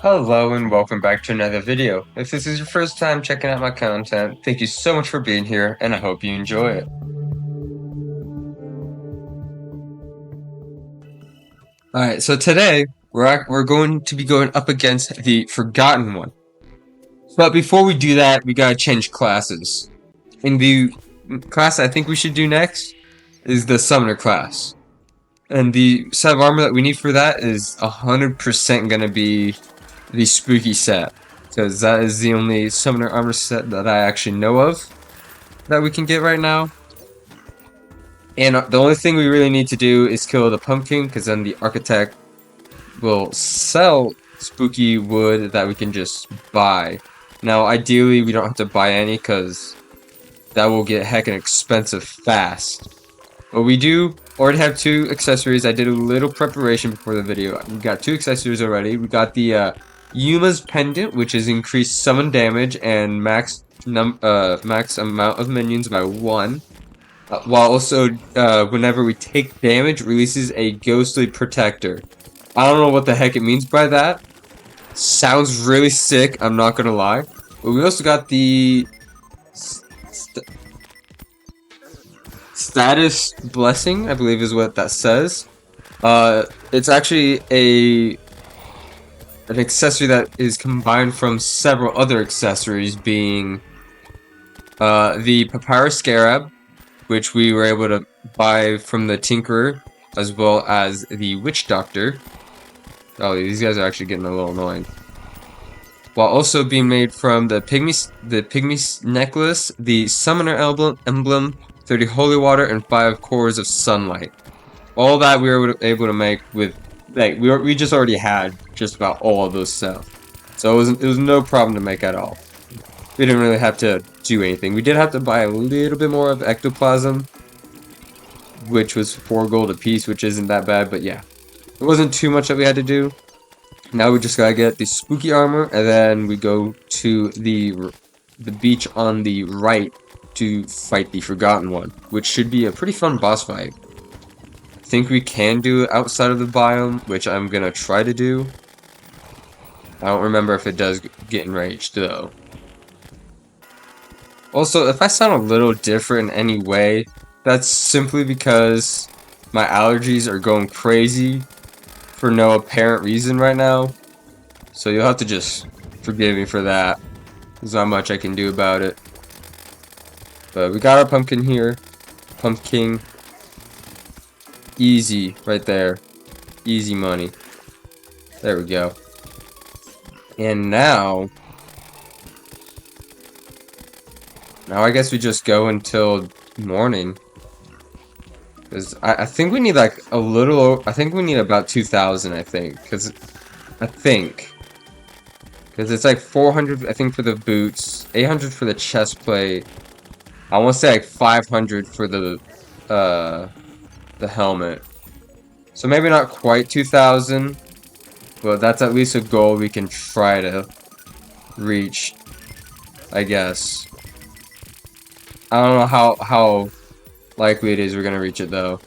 Hello and welcome back to another video. If this is your first time checking out my content, thank you so much for being here and I hope you enjoy it. Alright, so today we're going to be going up against the Forgotten One. But before we do that, we gotta change classes. In the class I think we should do next is the Summoner class. And the set of armor that we need for that is 100% gonna be the Spooky set. Because that is the only Summoner armor set that I actually know of that we can get right now. And the only thing we really need to do is kill the pumpkin, because then the architect will sell spooky wood that we can just buy. Now, ideally, we don't have to buy any, because that will get heckin' expensive fast. But we do already have two accessories. I did a little preparation before the video. We got two accessories already. We got the Yuma's Pendant, which is increased summon damage and max amount of minions by 1. While also, whenever we take damage, releases a ghostly protector. I don't know what the heck it means by that. Sounds really sick, I'm not gonna lie. But we also got the status blessing, I believe is what that says. It's actually an accessory that is combined from several other accessories, being the Papyrus Scarab, which we were able to buy from the Tinkerer, as well as the Witch Doctor. Oh, these guys are actually getting a little annoying. While also being made from the Pygmy Necklace, the Summoner Emblem, 30 Holy Water, and 5 Cores of Sunlight. All that we were able to make with, like, we just already had just about all of those stuff. So it was no problem to make at all. We didn't really have to do anything. We did have to buy a little bit more of ectoplasm, which was 4 gold a piece, which isn't that bad, but yeah. It wasn't too much that we had to do. Now we just gotta get the spooky armor, and then we go to the beach on the right to fight the Forgotten One, which should be a pretty fun boss fight. I think we can do it outside of the biome, which I'm gonna try to do. I don't remember if it does get enraged, though. Also, if I sound a little different in any way, that's simply because my allergies are going crazy for no apparent reason right now. So you'll have to just forgive me for that. There's not much I can do about it. But we got our pumpkin here. Pumpkin. Easy, right there. Easy money. There we go. And now I guess we just go until morning. Because I think we need like a little, I think we need about 2,000, I think. Because it's like 400, I think, for the boots, 800 for the chest plate. I want to say like 500 for the helmet. So maybe not quite 2,000, but that's at least a goal we can try to reach, I guess. I don't know how likely it is we're gonna reach it, though.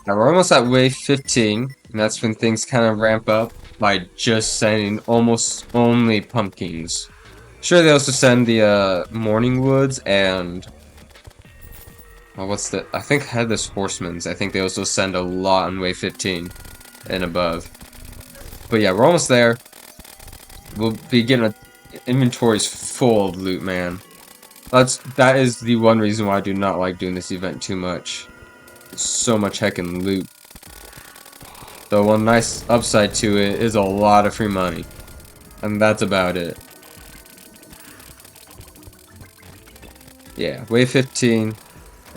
Now we're almost at wave 15, and that's when things kind of ramp up by just sending almost only pumpkins. Sure, they also send the Morning Woods and I think Headless Horsemen's. I think they also send a lot on wave 15 and above. But yeah, we're almost there. We'll be getting inventory's full of loot, man. That is the one reason why I do not like doing this event too much. There's so much heckin' loot. The one nice upside to it is a lot of free money. And that's about it. Yeah, wave 15.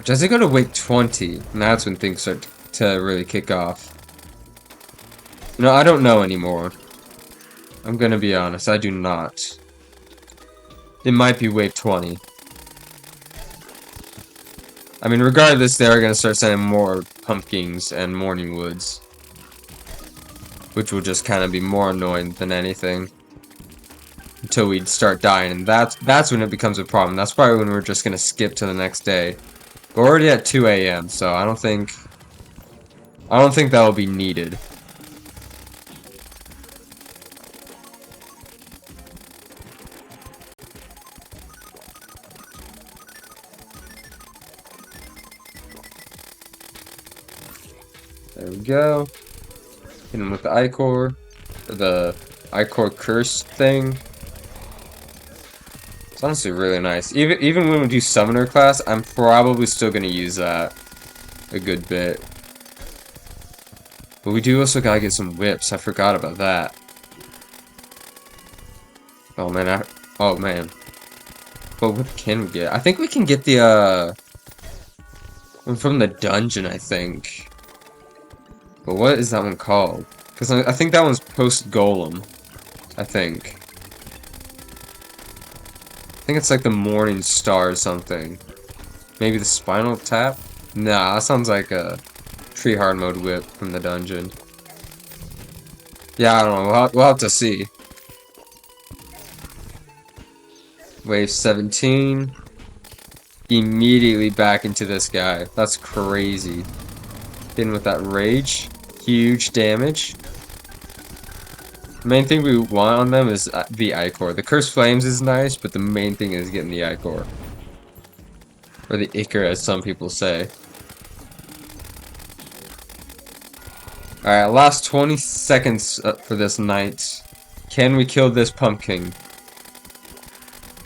Does it go to wave 20? And that's when things start to really kick off. No, I don't know anymore. I'm gonna be honest, I do not. It might be wave 20. I mean, regardless, they are gonna start sending more pumpkins and morning woods. Which will just kind of be more annoying than anything. Until we start dying, and that's when it becomes a problem. That's probably when we're just gonna skip to the next day. We're already at 2 a.m., so I don't think that will be needed. we go. Hit him with the Ichor. The Ichor curse thing. It's honestly really nice. Even when we do Summoner class, I'm probably still gonna use that a good bit. But we do also gotta get some whips. I forgot about that. Oh man, oh man. But what can we get? I think we can get the one from the dungeon, I think. But what is that one called? Because I think that one's post Golem. I think it's like the Morning Star or something. Maybe the Spinal Tap? Nah, that sounds like a Tree Hard Mode whip from the dungeon. Yeah, I don't know. We'll have to see. Wave 17. Immediately back into this guy. That's crazy. Hitting with that Rage. Huge damage. The main thing we want on them is the Ichor. The Cursed Flames is nice, but the main thing is getting the Ichor. Or the Ichor, as some people say. Alright, last 20 seconds for this night. Can we kill this pumpkin?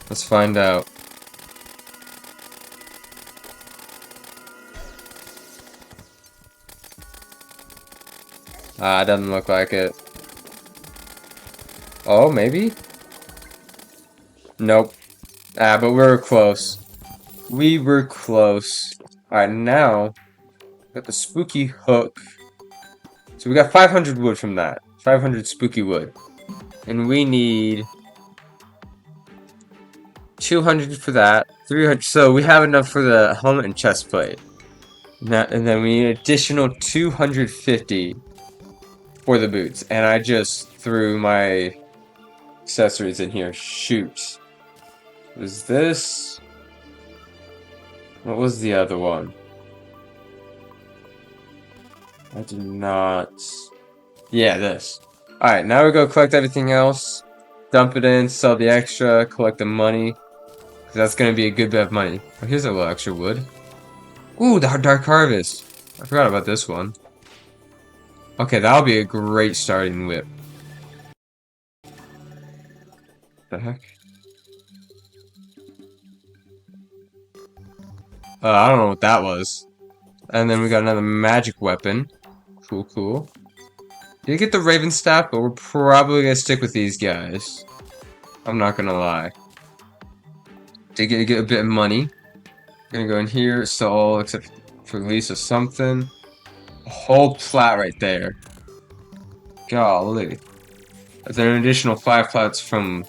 Let's find out. Ah, doesn't look like it. Oh, maybe? Nope. Ah, but we were close. We were close. Alright, now, got the spooky hook. So we got 500 wood from that. 500 spooky wood. And we need 200 for that. 300. So we have enough for the helmet and chest plate. And then we need an additional 250 for the boots. And I just threw my accessories in here. Shoot. Was this? What was the other one? I did not. Yeah, this. Alright, now we go collect everything else. Dump it in, sell the extra, collect the money. Cause that's gonna be a good bit of money. Oh, here's a little extra wood. Ooh, the Dark Harvest. I forgot about this one. Okay, that'll be a great starting whip. The heck? I don't know what that was. And then we got another magic weapon. Cool, cool. Did get the Raven Staff, but we're probably gonna stick with these guys. I'm not gonna lie. Did get a bit of money. Gonna go in here, sell all except for release or something. A whole plat right there. Golly. There's an additional 5 plats from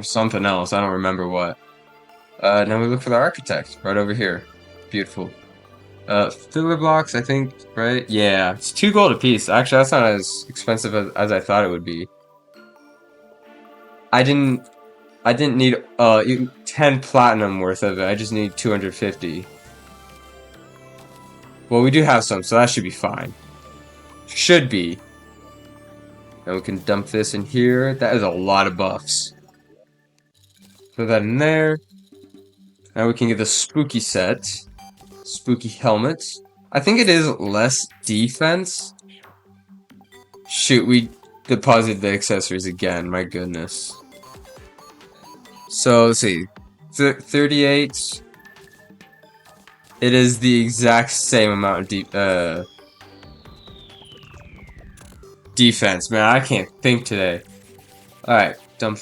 something else. I don't remember what. Now we look for the architect right over here. Beautiful. Filler blocks, I think, right? Yeah, it's 2 gold apiece. Actually, that's not as expensive as I thought it would be. I didn't need 10 platinum worth of it. I just need 250. Well, we do have some, so that should be fine. Should be. And we can dump this in here. That is a lot of buffs. Put that in there. Now we can get the spooky set. Spooky helmet. I think it is less defense. Shoot, we deposited the accessories again. My goodness. So, let's see. 38. It is the exact same amount of defense. Man, I can't think today. Alright, dump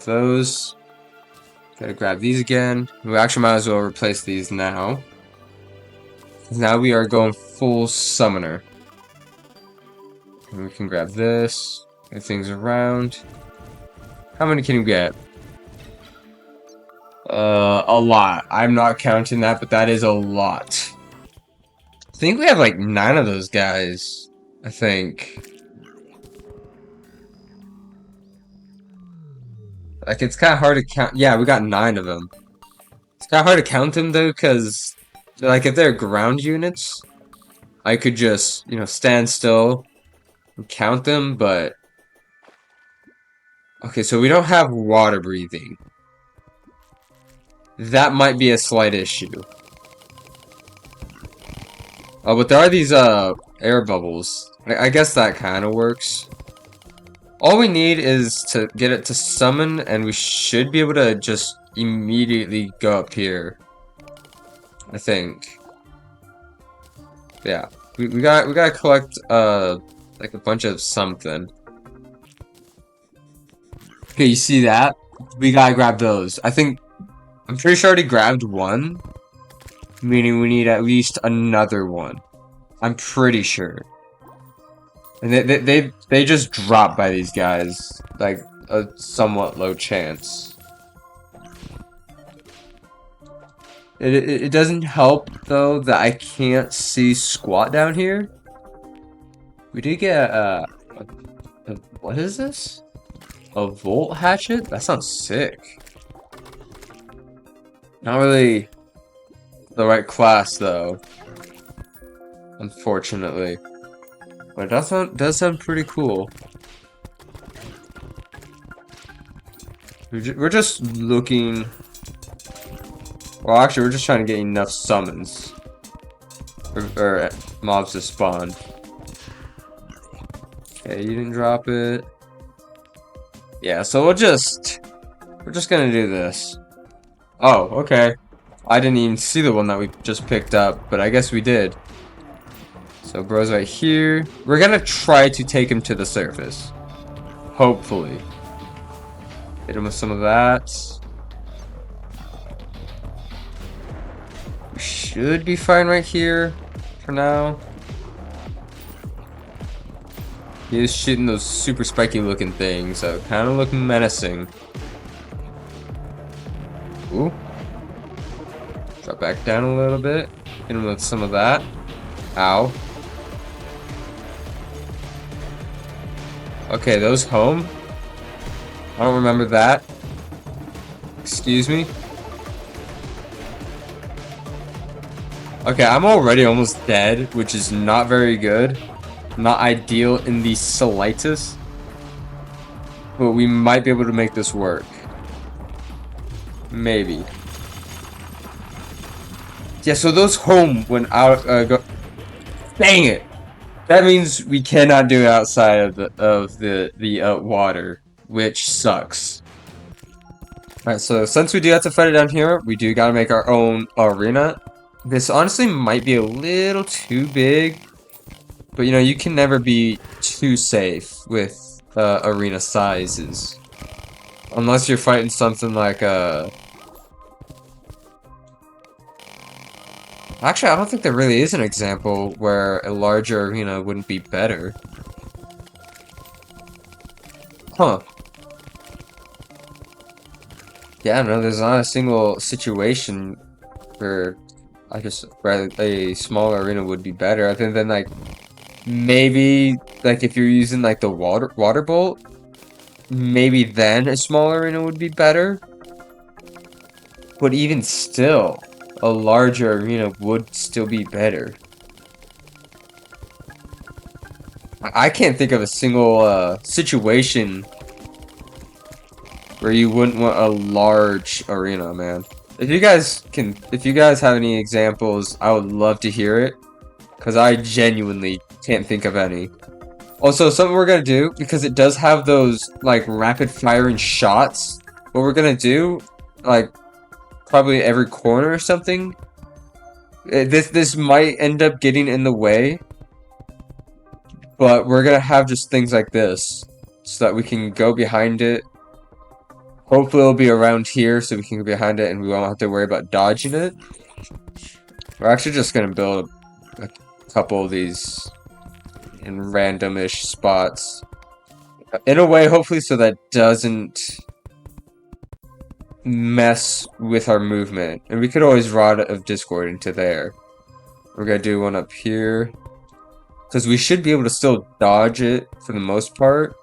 those. Gotta grab these again. We actually might as well replace these now. Now we are going full summoner. And we can grab this. Move things around. How many can we get? A lot. I'm not counting that, but that is a lot. I think we have like 9 of those guys. I think. Like, it's kind of hard to count. Yeah, we got 9 of them. It's kind of hard to count them, though, because, like, if they're ground units, I could just, you know, stand still and count them, but... Okay, so we don't have water breathing. That might be a slight issue. Oh, but there are these air bubbles. I guess that kind of works. All we need is to get it to summon, and we should be able to just immediately go up here. I think. Yeah. We gotta collect like a bunch of something. Okay, you see that? We gotta grab those. I'm pretty sure I already grabbed one. Meaning we need at least another one. I'm pretty sure. And they just drop by these guys. Like a somewhat low chance. It doesn't help though that I can't see squat down here. We did get what is this? A volt hatchet? That sounds sick. Not really the right class though. Unfortunately. But it does sound pretty cool. We're just looking. Well, actually, we're just trying to get enough summons. Or mobs to spawn. Okay, you didn't drop it. Yeah, so we're just gonna do this. Oh, okay. I didn't even see the one that we just picked up, but I guess we did. So bro's right here. We're gonna try to take him to the surface. Hopefully. Hit him with some of that. We should be fine right here for now. He is shooting those super spiky looking things, so kind of looking menacing. Ooh. Drop back down a little bit. Hit him with some of that. Ow. Okay, those home? I don't remember that. Excuse me? Okay, I'm already almost dead, which is not very good. Not ideal in the slightest. But we might be able to make this work. Maybe. Yeah, so those home when out go. Dang it! That means we cannot do it outside of the water, which sucks. Alright, so since we do have to fight it down here, we do gotta make our own arena. This honestly might be a little too big, but you know, you can never be too safe with arena sizes. Unless you're fighting something like Actually, I don't think there really is an example where a larger arena wouldn't be better. Huh. Yeah, no, there's not a single situation where I guess where a smaller arena would be better, other than like maybe like if you're using like the water bolt, maybe then a smaller arena would be better. But even still, a larger arena would still be better. I can't think of a single situation where you wouldn't want a large arena, man. If you guys have any examples, I would love to hear it, because I genuinely can't think of any. Also, something we're gonna do, because it does have those like rapid firing shots, what we're gonna do, like probably every corner or something. This might end up getting in the way, but we're gonna have just things like this so that we can go behind it. Hopefully it'll be around here so we can go behind it and we won't have to worry about dodging it. We're actually just gonna build a couple of these in random-ish spots. In a way, hopefully, so that doesn't mess with our movement. And we could always Rod of Discord into there. We're gonna do one up here, because we should be able to still dodge it for the most part.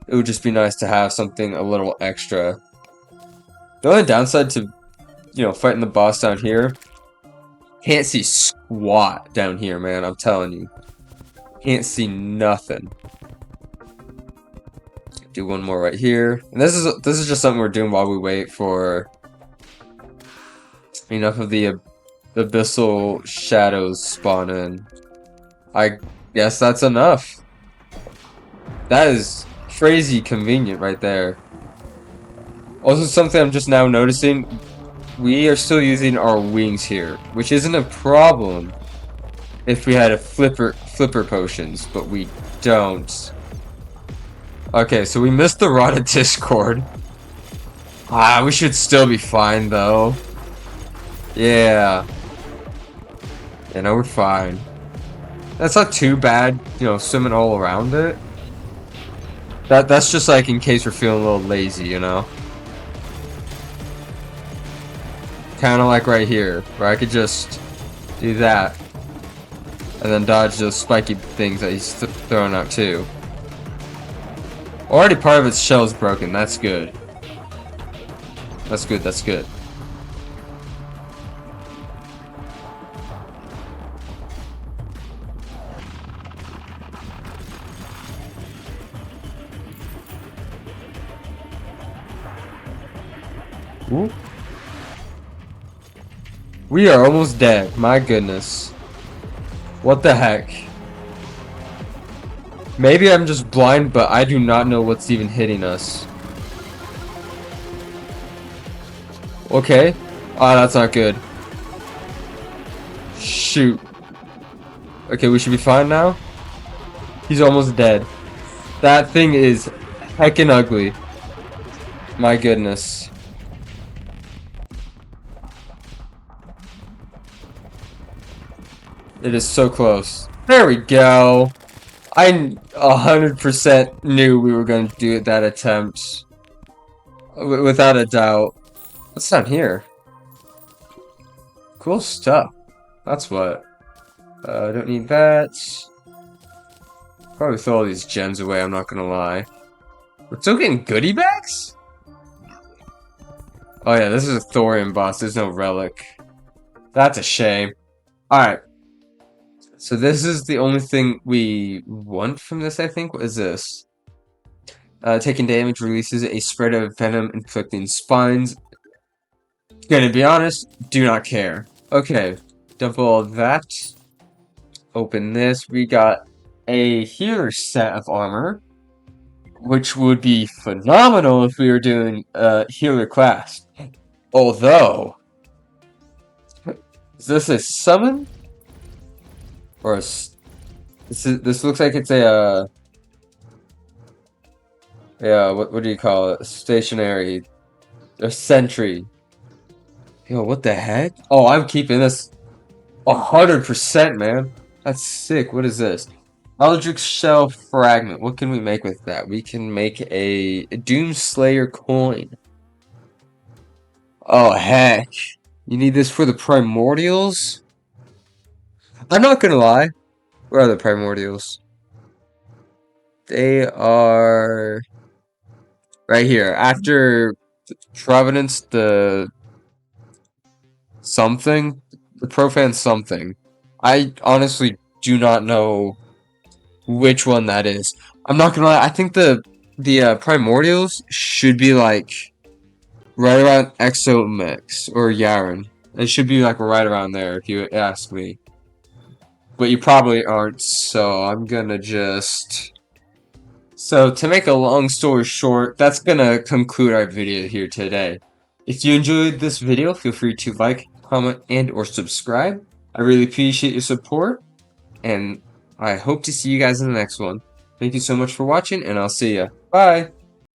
It would just be nice to have something a little extra. The only downside to, you know, fighting the boss down here, can't see squat down here, man. I'm telling you, can't see nothing. Do one more right here, and this is just something we're doing while we wait for enough of the the abyssal shadows spawn in. I guess that's enough. That is crazy convenient right there. Also, something I'm just now noticing, we are still using our wings here, which isn't a problem if we had a flipper potions, but we don't. Okay, so we missed the rod of Discord. Ah, we should still be fine though. Yeah. Yeah, no, we're fine. That's not too bad, you know, swimming all around it. That's just like in case we're feeling a little lazy, you know? Kind of like right here, where I could just do that. And then dodge those spiky things that he's throwing out too. Already part of its shell's broken, that's good. That's good, that's good. Ooh. We are almost dead, my goodness. What the heck? Maybe I'm just blind, but I do not know what's even hitting us. Okay. Ah, that's not good. Shoot. Okay, we should be fine now. He's almost dead. That thing is heckin' ugly. My goodness. It is so close. There we go. I 100% knew we were going to do that attempt. Without a doubt. What's down here? Cool stuff. That's what. I don't need that. Probably throw all these gems away, I'm not gonna lie. We're still getting goodie bags? Oh yeah, this is a thorium boss, there's no relic. That's a shame. Alright. So this is the only thing we want from this, I think. What is this? Taking damage releases a spread of venom inflicting spines. Gonna be honest, do not care. Okay, dump all that. Open this. We got a healer set of armor, which would be phenomenal if we were doing a healer class. Although, is this a summon? Or a... This looks like it's a... yeah, what do you call it? Stationary. A sentry. Yo, what the heck? Oh, I'm keeping this 100%, man. That's sick. What is this? Eldritch Shell Fragment. What can we make with that? We can make a Doomslayer coin. Oh, heck. You need this for the Primordials? I'm not gonna lie. Where are the Primordials? They are... right here. After Providence, the... something? The Profane something. I honestly do not know which one that is. I'm not gonna lie, I think the Primordials should be like right around Exomix or Yaren. It should be like right around there if you ask me. But you probably aren't, so I'm gonna just... So to make a long story short, that's gonna conclude our video here today. If you enjoyed this video, feel free to like, comment, and or subscribe. I really appreciate your support, and I hope to see you guys in the next one. Thank you so much for watching, and I'll see ya. Bye!